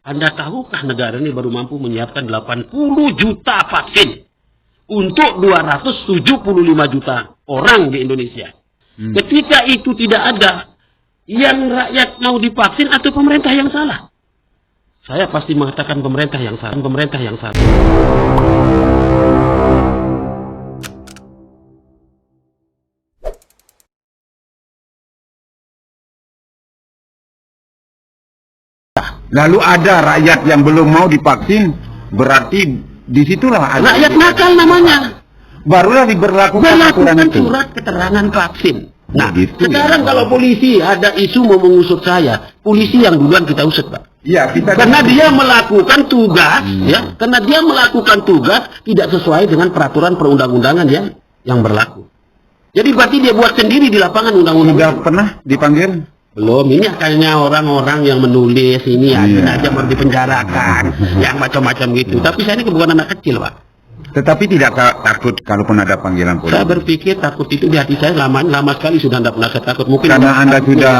Anda tahukah negara ini baru mampu menyiapkan 80 juta vaksin untuk 275 juta orang di Indonesia. Ketika itu tidak ada, yang rakyat mau divaksin atau pemerintah yang salah? Saya pasti mengatakan pemerintah yang salah. Pemerintah yang salah. Lalu ada rakyat yang belum mau divaksin, berarti disitulah ada rakyat nakal namanya. Barulah diberlakukan surat keterangan vaksin. Nah, gitu, sekarang kalau polisi ada isu mau mengusut saya, polisi yang duluan kita usut, Pak. Ya, karena dia melakukan tugas, ya, karena dia melakukan tugas tidak sesuai dengan peraturan perundang-undangan yang berlaku. Jadi berarti dia buat sendiri di lapangan undang-undang. Sudah pernah dipanggil? Belum, ini kayaknya orang-orang yang menulis ini aja mau dipenjarakan, yang macam-macam gitu. Tapi saya ini bukan anak kecil, Pak. Tetapi tidak takut kalaupun ada panggilan polisi? Saya berpikir takut itu di hati saya lama sekali sudah tidak pernah saya takut. Mungkin karena Anda sudah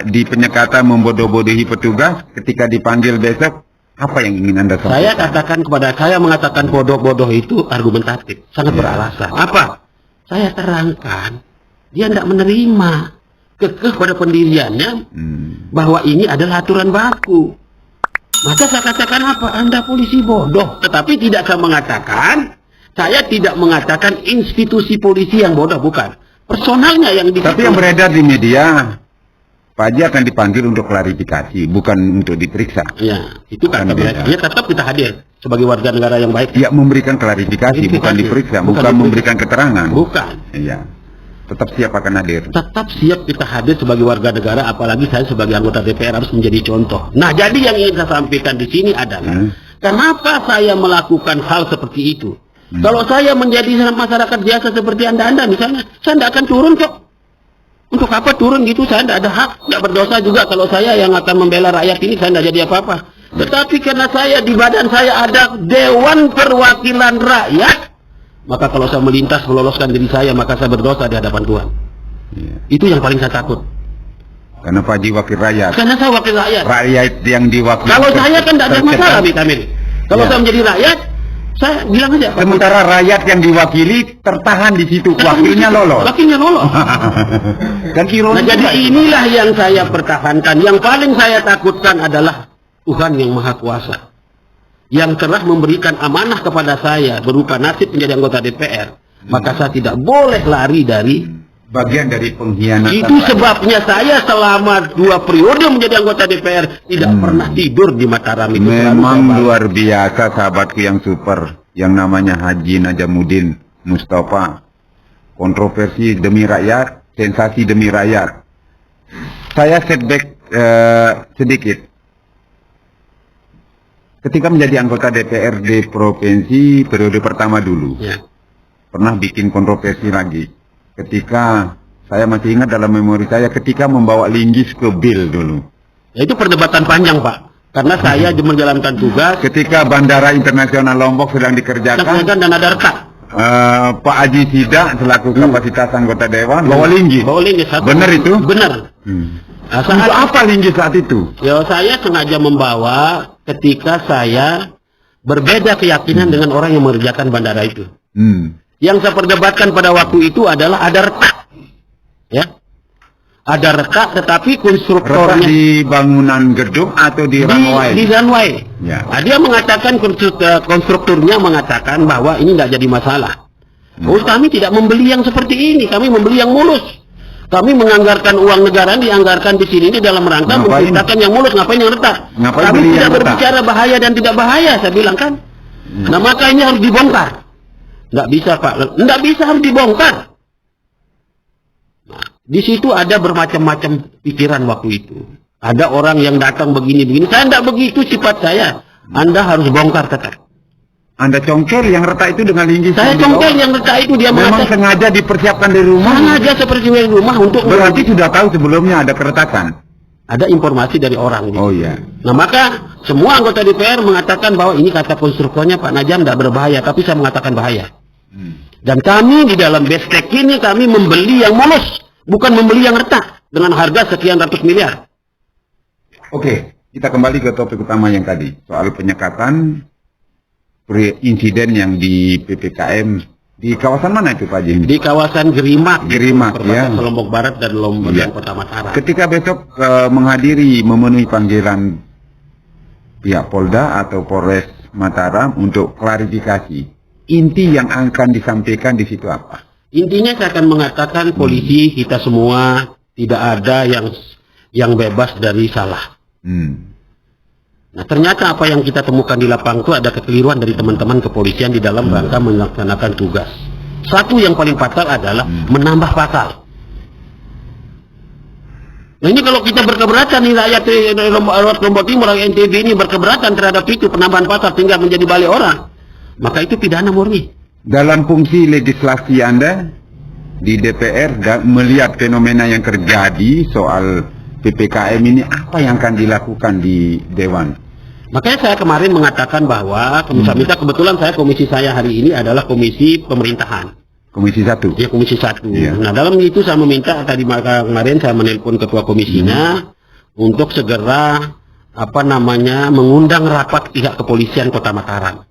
di penyekatan membodoh-bodohi petugas, ketika dipanggil besok, apa yang ingin Anda sampaikan? Saya mengatakan bodoh-bodoh itu argumentatif, sangat beralasan. Apa? Saya terangkan, dia tidak menerima. Kekeh pada pendiriannya bahwa ini adalah aturan baku. Maka saya katakan apa? Anda polisi bodoh. Tetapi tidak saya tidak mengatakan institusi polisi yang bodoh, bukan. Personalnya yang di. Tapi yang beredar di media, Pak Haji akan dipanggil untuk klarifikasi, bukan untuk diperiksa. Ya, itu kan mereka. Ya, tetap kita hadir sebagai warga negara yang baik. Ya, memberikan klarifikasi, bukan diperiksa, bukan memberikan keterangan. Bukan. Iya. Tetap siap akan hadir. Tetap siap kita hadir sebagai warga negara, apalagi saya sebagai anggota DPR harus menjadi contoh. Nah, jadi yang ingin saya sampaikan di sini adalah kenapa saya melakukan hal seperti itu. Kalau saya menjadi masyarakat biasa seperti Anda misalnya, saya tidak akan turun kok. Untuk apa turun gitu? Saya tidak ada hak, tidak berdosa juga kalau saya yang akan membela rakyat ini, saya tidak jadi apa-apa. Tetapi karena saya di badan saya ada Dewan Perwakilan Rakyat, maka kalau saya melintas meloloskan diri saya, maka saya berdosa di hadapan Tuhan. Itu yang paling saya takut. Karena Pak Haji wakil rakyat. Karena saya wakil rakyat. Rakyat yang diwakili. Kalau saya kan tidak ada masalah, Kamil. Kalau saya menjadi rakyat, saya bilang aja. Sementara rakyat yang diwakili tertahan di situ, wakilnya lolos. Wakilnya lolos. Dan nah, jadi inilah yang saya pertahankan. Yang paling saya takutkan adalah Tuhan yang Maha Kuasa, yang telah memberikan amanah kepada saya berupa nasib menjadi anggota DPR, maka saya tidak boleh lari dari bagian dari pengkhianatan. Itu sebabnya saya selama 2 periode menjadi anggota DPR tidak pernah tidur di Mataram itu. Memang luar biasa sahabatku yang super, yang namanya Haji Najamuddin Mustafa. Kontroversi demi rakyat, sensasi demi rakyat. Saya setback sedikit. Ketika menjadi anggota DPRD provinsi periode pertama dulu, pernah bikin kontroversi lagi. Ketika saya masih ingat dalam memori saya, ketika membawa linggis ke BIL dulu. Ya, itu perdebatan panjang, Pak. Karena saya menjalankan tugas. Ketika Bandara Internasional Lombok sedang dikerjakan, dan ada retak. Pak Haji Sidak selaku kapasitas anggota Dewan bawa linggis. Benar itu? Benar. Nah, untuk apa linggis saat itu? Ya, saya sengaja membawa ketika saya berbeda keyakinan dengan orang yang mengerjakan bandara itu. Yang saya perdebatkan pada waktu itu adalah ada retak. Ya. Ada retak, tetapi konstruktornya retak di bangunan gedung atau di runway? Di runway. Ya. Nah, dia mengatakan, konstrukturnya mengatakan bahwa ini tidak jadi masalah. Kami tidak membeli yang seperti ini, kami membeli yang mulus. Kami menganggarkan uang negara, dianggarkan di sini ini dalam rangka menciptakan yang mulus, ngapain yang retak? Kami tidak berbicara bahaya dan tidak bahaya, saya bilang kan. Nah, maka ini harus dibongkar. Nggak bisa, Pak. Nggak bisa, harus dibongkar. Nah, di situ ada bermacam-macam pikiran waktu itu. Ada orang yang datang begini-begini. Saya nggak begitu sifat saya. Anda harus bongkar tetap. Anda congkel yang retak itu dengan linggis? Saya congkel yang retak itu. Dia memang sengaja dipersiapkan dari rumah? Sengaja seperti dari rumah untuk... Berarti sudah tahu sebelumnya ada keretakan? Ada informasi dari orang. Gitu. Oh iya. Nah, maka semua anggota DPR mengatakan bahwa ini kata konstruktornya Pak Najam tidak berbahaya. Tapi saya mengatakan bahaya. Dan kami di dalam bestek ini kami membeli yang mulus, bukan membeli yang retak dengan harga sekian ratus miliar. Oke, kita kembali ke topik utama yang tadi, soal penyekatan insiden yang di PPKM di kawasan mana itu Pak Haji? Di kawasan Gerimak, ya. Lombok Barat dan Lombok dan Kota Mataram. Ketika besok memenuhi panggilan pihak Polda atau Polres Mataram untuk klarifikasi, inti yang akan disampaikan di situ apa? Intinya saya akan mengatakan polisi kita semua tidak ada yang bebas dari salah. Nah, ternyata apa yang kita temukan di lapangan itu ada kekeliruan dari teman-teman kepolisian di dalam rangka melaksanakan tugas. Satu yang paling fatal adalah menambah pasal. Nah, ini kalau kita berkeberatan nih rakyat Lombok Timur, NTB ini berkeberatan terhadap itu penambahan pasal sehingga menjadi balik orang, maka itu pidana murni. Dalam fungsi legislasi Anda di DPR dan melihat fenomena yang terjadi soal PPKM ini, apa yang akan dilakukan di Dewan? Makanya saya kemarin mengatakan bahwa kebetulan komisi saya hari ini adalah komisi pemerintahan. Komisi 1? Ya, komisi 1. Ya. Nah, dalam itu saya meminta kemarin saya menelpon ketua komisinya untuk segera mengundang rapat pihak kepolisian Kota Mataram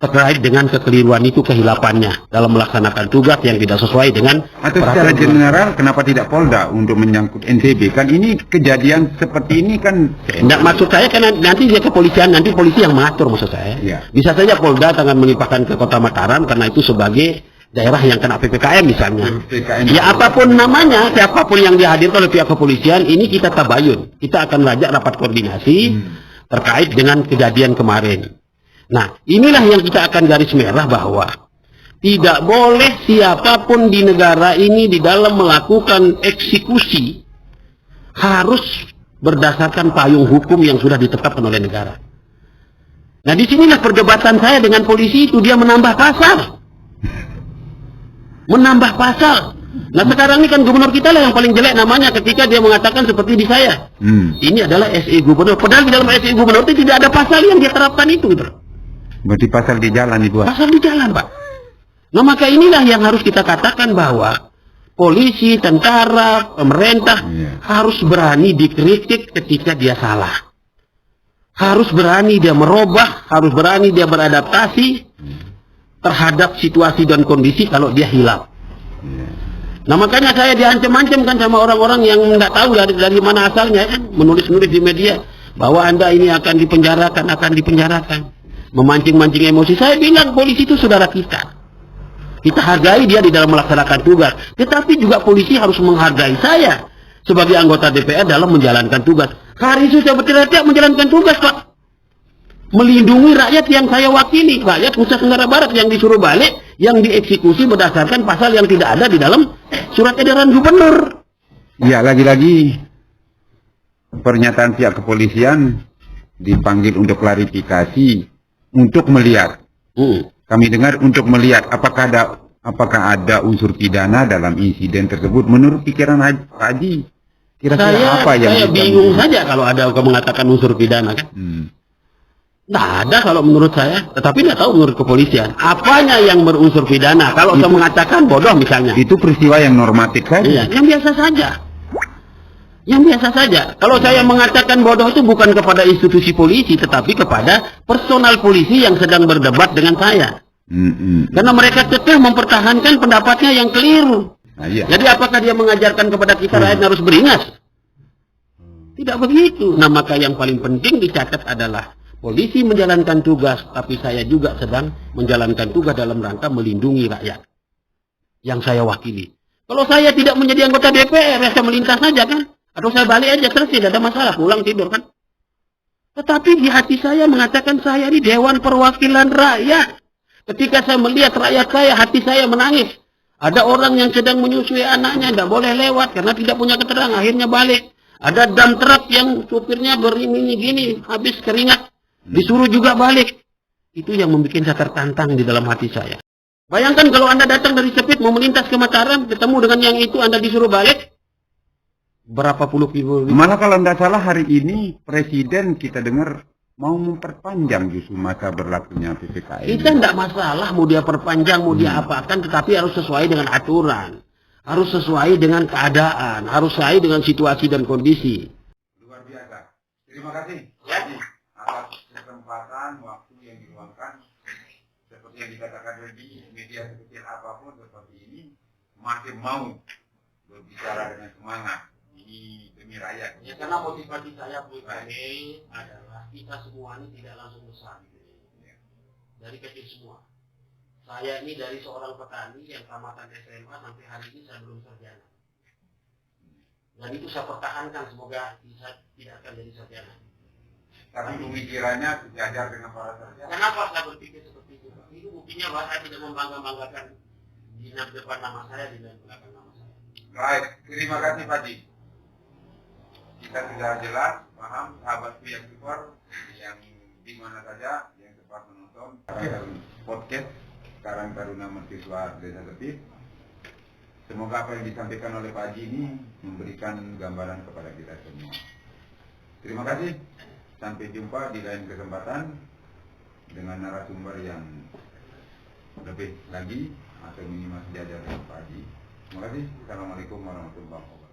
terkait dengan kekeliruan itu, kehilapannya dalam melaksanakan tugas yang tidak sesuai dengan atau secara general kenapa tidak Polda untuk menyangkut NTB? Kan ini kejadian seperti ini kan tidak, maksud saya kan nanti dia kepolisian, nanti polisi yang mengatur maksud saya. Ya. Bisa saja Polda akan melimpahkan ke Kota Mataram karena itu sebagai daerah yang kena PPKM misalnya. Ya apapun namanya, siapapun yang dihadirkan oleh pihak kepolisian, ini kita tabayun. Kita akan lajak rapat koordinasi terkait dengan kejadian kemarin. Nah, inilah yang kita akan garis merah bahwa tidak boleh siapapun di negara ini di dalam melakukan eksekusi harus berdasarkan payung hukum yang sudah ditetapkan oleh negara. Nah, disinilah perdebatan saya dengan polisi itu, dia menambah pasal. Menambah pasal. Nah, sekarang ini kan gubernur kita lah yang paling jelek namanya ketika dia mengatakan seperti di saya. Ini adalah SE gubernur. Padahal di dalam SE gubernur itu tidak ada pasal yang dia terapkan itu. Gitu. Berarti pasal di jalan dibuat? Pasal di jalan, Pak. Nah, maka inilah yang harus kita katakan bahwa polisi, tentara, pemerintah harus berani dikritik ketika dia salah. Harus berani dia merubah, harus berani dia beradaptasi terhadap situasi dan kondisi kalau dia hilaf. Nah, makanya saya diancam-ancam kan sama orang-orang yang nggak tahu dari mana asalnya kan, menulis-nulis di media bahwa Anda ini akan dipenjarakan. Memancing-mancing emosi. Saya bilang polisi itu saudara kita. Kita hargai dia di dalam melaksanakan tugas. Tetapi juga polisi harus menghargai saya sebagai anggota DPR dalam menjalankan tugas. Hari itu saya berteriak menjalankan tugas, Pak. Melindungi rakyat yang saya wakili. Rakyat Nusa Tenggara Barat yang disuruh balik, yang dieksekusi berdasarkan pasal yang tidak ada di dalam surat edaran gubernur. Ya, lagi-lagi pernyataan pihak kepolisian dipanggil untuk klarifikasi. Untuk melihat, kami dengar untuk melihat apakah ada unsur pidana dalam insiden tersebut. Menurut pikiran Pak Haji, kira-kira apa yang saya bingung saja kalau ada mengatakan unsur pidana kan? Tidak ada kalau menurut saya, tetapi tidak tahu menurut kepolisian apanya yang berunsur pidana. Kalau saya mengatakan bodoh misalnya, itu peristiwa yang normatif saja. Iya, yang biasa saja. Yang biasa saja. Kalau saya mengatakan bodoh itu bukan kepada institusi polisi, tetapi kepada personal polisi yang sedang berdebat dengan saya. Karena mereka kekeh mempertahankan pendapatnya yang keliru. Jadi apakah dia mengajarkan kepada kita rakyat harus beringas? Tidak begitu. Nah, maka yang paling penting dicatat adalah polisi menjalankan tugas, tapi saya juga sedang menjalankan tugas dalam rangka melindungi rakyat yang saya wakili. Kalau saya tidak menjadi anggota DPR, saya melintas saja kan? Atau saya balik aja, selesai, tidak ada masalah, pulang tidur kan. Tetapi di hati saya mengatakan saya di Dewan Perwakilan Rakyat. Ketika saya melihat rakyat saya, hati saya menangis. Ada orang yang sedang menyusui anaknya, tidak boleh lewat karena tidak punya keterangan, akhirnya balik. Ada dump truck yang supirnya begini, habis keringat, disuruh juga balik. Itu yang membuat saya tertantang di dalam hati saya. Bayangkan kalau Anda datang dari Sepit, mau melintas ke Mataram, ketemu dengan yang itu, Anda disuruh balik. Berapa puluh ribu. Malah kalau tidak salah hari ini Presiden kita dengar mau memperpanjang justru masa berlakunya PPKM. Kita tidak masalah mau dia perpanjang, mau dia apakan, tetapi harus sesuai dengan aturan. Harus sesuai dengan keadaan, harus sesuai dengan situasi dan kondisi. Luar biasa. Terima kasih. Ya. Haji, atas kesempatan waktu yang diluangkan. Seperti yang dikatakan Redi, media sekecil apapun seperti ini masih mau berbicara dengan semangat. Ini demi rakyat. Ya, karena motivasi saya buat kami adalah kita semua ini tidak langsung besar gitu. Ya. Dari kecil semua. Saya ini dari seorang petani yang tamatan SMA sampai hari ini saya belum sarjana. Dan itu saya pertahankan, semoga bisa tidak akan jadi sarjana. Tapi pemikirannya sejajar dengan para sarjana. Kenapa saya berpikir seperti itu? Itu buktinya bahwa saya tidak membangga-banggakan di depan nama saya, di belakang nama saya. Baik, terima kasih Pak Haji. Kita sudah jelas, paham sahabatku yang super, yang di mana saja yang sempat menonton podcast Karang Taruna Mahasiswa Desa Tepit. Semoga apa yang disampaikan oleh Pak Haji ini memberikan gambaran kepada kita semua. Terima kasih. Sampai jumpa di lain kesempatan dengan narasumber yang lebih lagi atau minimal sejajar dengan Pak Haji. Terima kasih. Assalamualaikum warahmatullahi wabarakatuh.